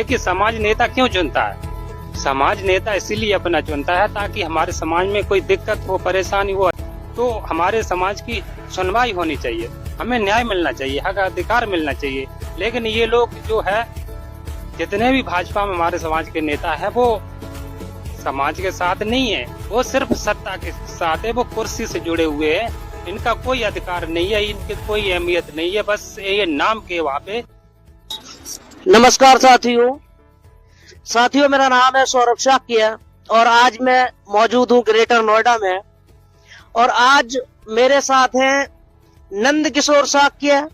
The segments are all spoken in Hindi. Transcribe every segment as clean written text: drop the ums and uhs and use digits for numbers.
देखिए, समाज नेता क्यों चुनता है? समाज नेता इसीलिए अपना चुनता है ताकि हमारे समाज में कोई दिक्कत हो, परेशानी हो, तो हमारे समाज की सुनवाई होनी चाहिए, हमें न्याय मिलना चाहिए, हक अधिकार मिलना चाहिए। लेकिन ये लोग जो है, जितने भी भाजपा में हमारे समाज के नेता है, वो समाज के साथ नहीं है, वो सिर्फ सत्ता के साथ है, वो कुर्सी से जुड़े हुए हैं। इनका कोई अधिकार नहीं है, इनकी कोई अहमियत नहीं है, बस ये नाम के वहाँ पे। नमस्कार साथियों, मेरा नाम है सौरभ शाक्य और आज मैं मौजूद हूँ ग्रेटर नोएडा में। और आज मेरे साथ हैं नंद किशोर शाक्य,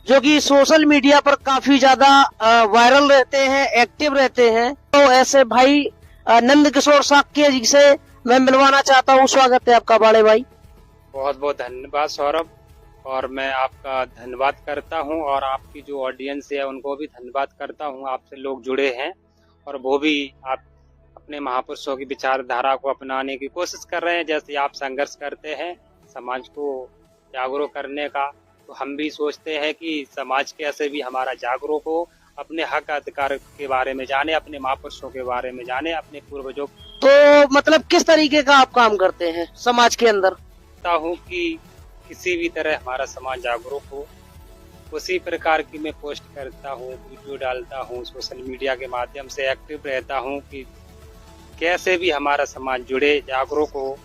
जो कि सोशल मीडिया पर काफी ज्यादा वायरल रहते हैं, एक्टिव रहते हैं। तो ऐसे भाई नंद किशोर शाक्य जी से मैं मिलवाना चाहता हूँ। स्वागत है आपका बड़े भाई। बहुत बहुत धन्यवाद सौरभ, और मैं आपका धन्यवाद करता हूं, और आपकी जो ऑडियंस है उनको भी धन्यवाद करता हूं। आपसे लोग जुड़े हैं और वो भी आप अपने महापुरुषों की विचारधारा को अपनाने की कोशिश कर रहे हैं। जैसे आप संघर्ष करते हैं समाज को जागरूक करने का, तो हम भी सोचते हैं कि समाज कैसे भी हमारा जागरूक हो, अपने हक अधिकार के बारे में जाने, अपने महापुरुषों के बारे में जाने, अपने पूर्वजों। तो मतलब किस तरीके का आप काम करते हैं समाज के अंदर? हूँ कि किसी भी तरह हमारा समाज जागरूक हो, उसी प्रकार की मैं पोस्ट करता हूँ, वीडियो डालता हूँ, सोशल मीडिया के माध्यम से एक्टिव रहता हूँ कि कैसे भी हमारा समाज जुड़े, जागरूक हो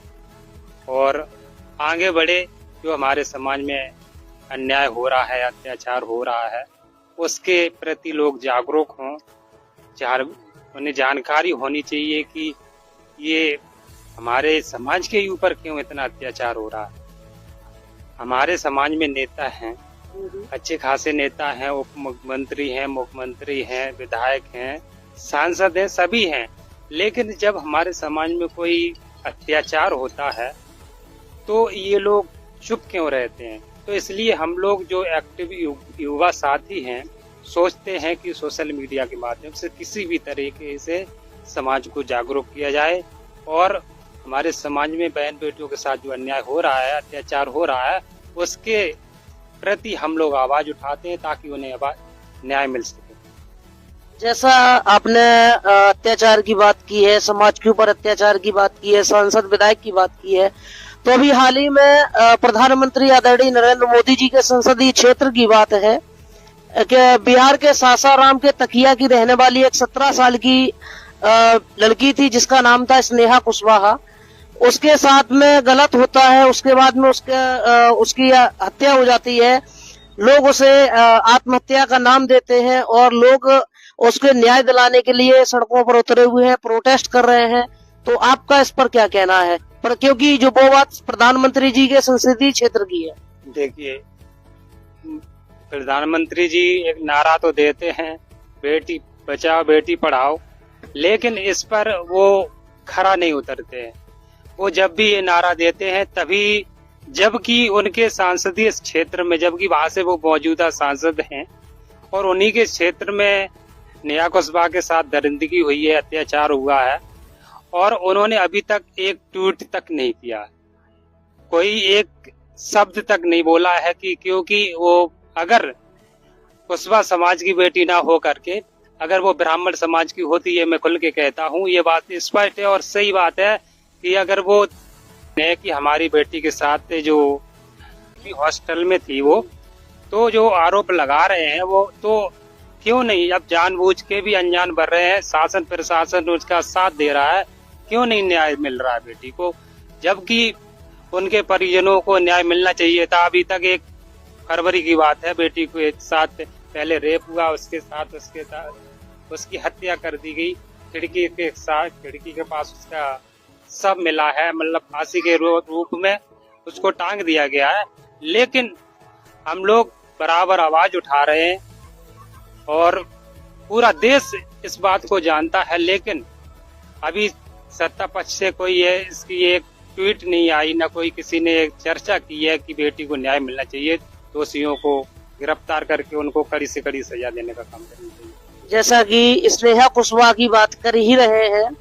और आगे बढ़े। जो हमारे समाज में अन्याय हो रहा है, अत्याचार हो रहा है, उसके प्रति लोग जागरूक हों। उन्हें जानकारी होनी चाहिए कि ये हमारे समाज के ऊपर क्यों इतना अत्याचार हो रहा है। हमारे समाज में नेता हैं, अच्छे खासे नेता हैं, उप मुख्यमंत्री हैं, मुख्यमंत्री हैं, विधायक हैं, सांसद हैं, सभी हैं। लेकिन जब हमारे समाज में कोई अत्याचार होता है तो ये लोग चुप क्यों रहते हैं? तो इसलिए हम लोग जो एक्टिव युवा साथी हैं, सोचते हैं कि सोशल मीडिया के माध्यम से किसी भी तरीके से समाज को जागरूक किया जाए और हमारे समाज में बहन बेटियों के साथ जो अन्याय हो रहा है, अत्याचार हो रहा है, उसके प्रति हम लोग आवाज उठाते हैं ताकि उन्हें न्याय मिल सके। जैसा आपने अत्याचार की बात की है, समाज के ऊपर अत्याचार की बात की है, सांसद विधायक की बात की है, तो अभी हाल ही में प्रधानमंत्री आदरणीय नरेंद्र मोदी जी के संसदीय क्षेत्र की बात है कि बिहार के सासाराम के तकिया की रहने वाली एक 17 साल की लड़की थी जिसका नाम था स्नेहा कुशवाहा। उसके साथ में गलत होता है, उसके बाद में उसकी हत्या हो जाती है। लोग उसे आत्महत्या का नाम देते हैं और लोग उसके न्याय दिलाने के लिए सड़कों पर उतरे हुए हैं, प्रोटेस्ट कर रहे हैं। तो आपका इस पर क्या कहना है? पर क्योंकि जो वो बात प्रधानमंत्री जी के संसदीय क्षेत्र की है। देखिए, प्रधानमंत्री जी एक नारा तो देते हैं, बेटी बचाओ बेटी पढ़ाओ, लेकिन इस पर वो खरा नहीं उतरते हैं। वो जब भी ये नारा देते हैं तभी, जबकि उनके संसदीय क्षेत्र में, जबकि वहां से वो मौजूदा सांसद हैं और उन्हीं के क्षेत्र में नेहा कुशवाहा के साथ दरिंदगी हुई है, अत्याचार हुआ है, और उन्होंने अभी तक एक ट्वीट तक नहीं किया, कोई एक शब्द तक नहीं बोला है कि क्योंकि वो अगर कुशवाहा समाज की बेटी ना हो करके अगर वो ब्राह्मण समाज की होती है, मैं खुल के कहता हूँ, ये बात स्पष्ट है और सही बात है कि अगर वो कि हमारी बेटी के साथ जो हॉस्टल में थी, वो तो जो आरोप लगा रहे हैं वो तो क्यों नहीं, अब जानबूझ के भी अनजान भर रहे हैं, शासन प्रशासन उसका साथ दे रहा है, क्यों नहीं न्याय मिल रहा है बेटी को? जबकि उनके परिजनों को न्याय मिलना चाहिए था। अभी तक 1 फरवरी की बात है, बेटी को एक साथ पहले रेप हुआ, उसके साथ उसकी हत्या कर दी गई, खिड़की के पास उसका सब मिला है, मतलब फांसी के रूप में उसको टांग दिया गया है। लेकिन हम लोग बराबर आवाज उठा रहे हैं और पूरा देश इस बात को जानता है, लेकिन अभी सत्ता पक्ष से कोई इसकी एक ट्वीट नहीं आई, ना कोई किसी ने एक चर्चा की है कि बेटी को न्याय मिलना चाहिए, दोषियों को गिरफ्तार करके उनको कड़ी से कड़ी सजा देने का काम करना चाहिए। जैसा कि स्नेहा कुशवाहा की बात कर ही रहे हैं,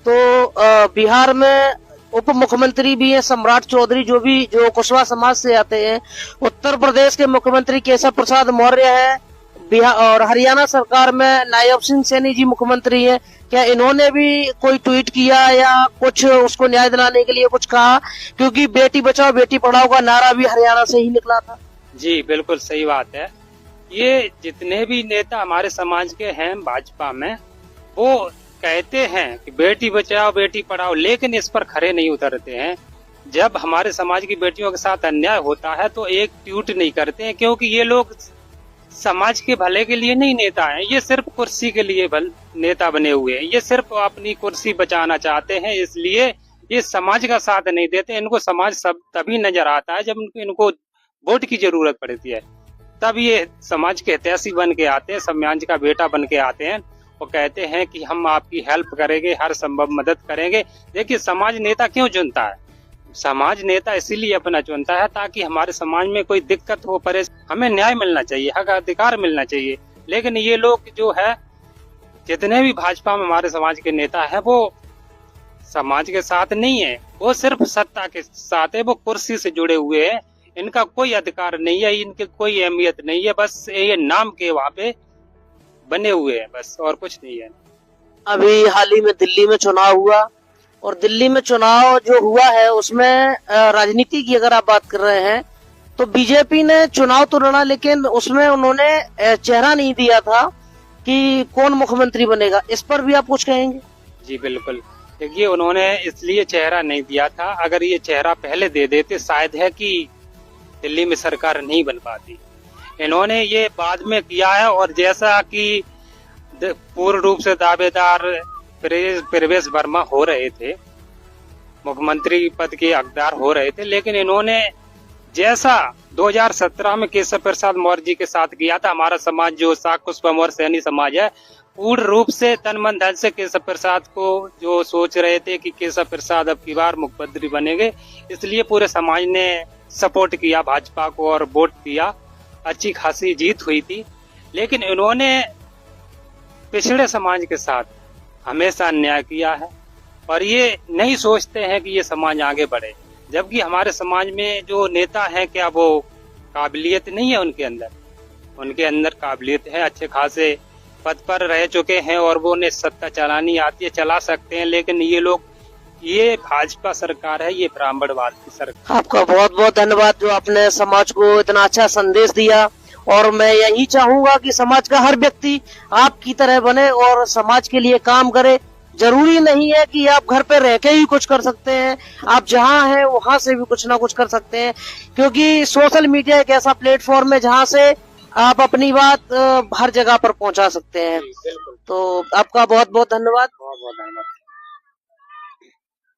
तो बिहार में उप मुख्यमंत्री भी है सम्राट चौधरी, जो कुशवाहा समाज से आते हैं। उत्तर प्रदेश के मुख्यमंत्री केशव प्रसाद मौर्य है, बिहार और हरियाणा सरकार में नायब सिंह सैनी जी मुख्यमंत्री हैं, क्या इन्होंने भी कोई ट्वीट किया या कुछ उसको न्याय दिलाने के लिए कुछ कहा? क्योंकि बेटी बचाओ बेटी पढ़ाओ का नारा भी हरियाणा से ही निकला था। जी बिल्कुल सही बात है। ये जितने भी नेता हमारे समाज के हैं भाजपा में, वो कहते हैं कि बेटी बचाओ बेटी पढ़ाओ, लेकिन इस पर खरे नहीं उतरते हैं। जब हमारे समाज की बेटियों के साथ अन्याय होता है तो एक ट्वीट नहीं करते हैं, क्योंकि ये लोग समाज के भले के लिए नहीं नेता हैं, ये सिर्फ कुर्सी के लिए नेता बने हुए हैं। ये सिर्फ अपनी कुर्सी बचाना चाहते हैं, इसलिए ये समाज का साथ नहीं देते। इनको समाज सब तभी नजर आता है जब इनको वोट की जरूरत पड़ती है, तब ये समाज के हितैषी बन के आते हैं, समाज का बेटा बन के आते हैं और कहते हैं कि हम आपकी हेल्प करेंगे, हर संभव मदद करेंगे। देखिए समाज नेता क्यों चुनता है? समाज नेता इसीलिए अपना चुनता है ताकि हमारे समाज में कोई दिक्कत हो, हमें न्याय मिलना चाहिए, हक अधिकार मिलना चाहिए। लेकिन ये लोग जो है, जितने भी भाजपा में हमारे समाज के नेता है, वो समाज के साथ नहीं है, वो सिर्फ सत्ता के साथ है, वो कुर्सी से जुड़े हुए हैं। इनका कोई अधिकार नहीं है, इनकी कोई अहमियत नहीं है, बस ये नाम के वहाँ पे बने हुए हैं, बस और कुछ नहीं है। अभी हाल ही में दिल्ली में चुनाव हुआ और दिल्ली में चुनाव जो हुआ है उसमें राजनीति की अगर आप बात कर रहे हैं तो बीजेपी ने चुनाव तो लड़ा, लेकिन उसमें उन्होंने चेहरा नहीं दिया था कि कौन मुख्यमंत्री बनेगा। इस पर भी आप कुछ कहेंगे? जी बिल्कुल, देखिए उन्होंने इसलिए चेहरा नहीं दिया था, अगर ये चेहरा पहले दे देते शायद है कि दिल्ली में सरकार नहीं बन पाती। इन्होंने ये बाद में किया है, और जैसा कि पूर्ण रूप से दावेदार प्रवेश वर्मा हो रहे थे, मुख्यमंत्री पद के हकदार हो रहे थे, लेकिन इन्होंने जैसा 2017 में केशव प्रसाद मौर्य जी के साथ किया था, हमारा समाज जो साकुष्पा मौर्य सैनी समाज है, पूर्ण रूप से तन मन धन से केशव प्रसाद को जो सोच रहे थे कि केशव प्रसाद अब की बार मुख्यमंत्री बनेंगे, इसलिए पूरे समाज ने सपोर्ट किया भाजपा को और वोट दिया। अच्छी खासी जीत हुई थी, लेकिन इन्होंने पिछड़े समाज के साथ हमेशा अन्याय किया है और ये नहीं सोचते हैं कि ये समाज आगे बढ़े। जबकि हमारे समाज में जो नेता हैं, क्या वो काबिलियत नहीं है उनके अंदर? उनके अंदर काबिलियत है, अच्छे खासे पद पर रह चुके हैं और वो उन्हें सत्ता चलानी आती है, चला सकते हैं। लेकिन ये लोग, ये भाजपा सरकार है, ये ब्राह्मणवाद की सरकार। आपका बहुत बहुत धन्यवाद जो आपने समाज को इतना अच्छा संदेश दिया, और मैं यही चाहूंगा कि समाज का हर व्यक्ति आपकी तरह बने और समाज के लिए काम करे। जरूरी नहीं है कि आप घर पे रह के ही कुछ कर सकते हैं, आप जहां हैं वहां से भी कुछ ना कुछ कर सकते हैं, क्योंकि सोशल मीडिया एक ऐसा प्लेटफॉर्म है जहां से आप अपनी बात हर जगह पर पहुंचा सकते हैं। तो आपका बहुत बहुत धन्यवाद। बहुत बहुत धन्यवाद।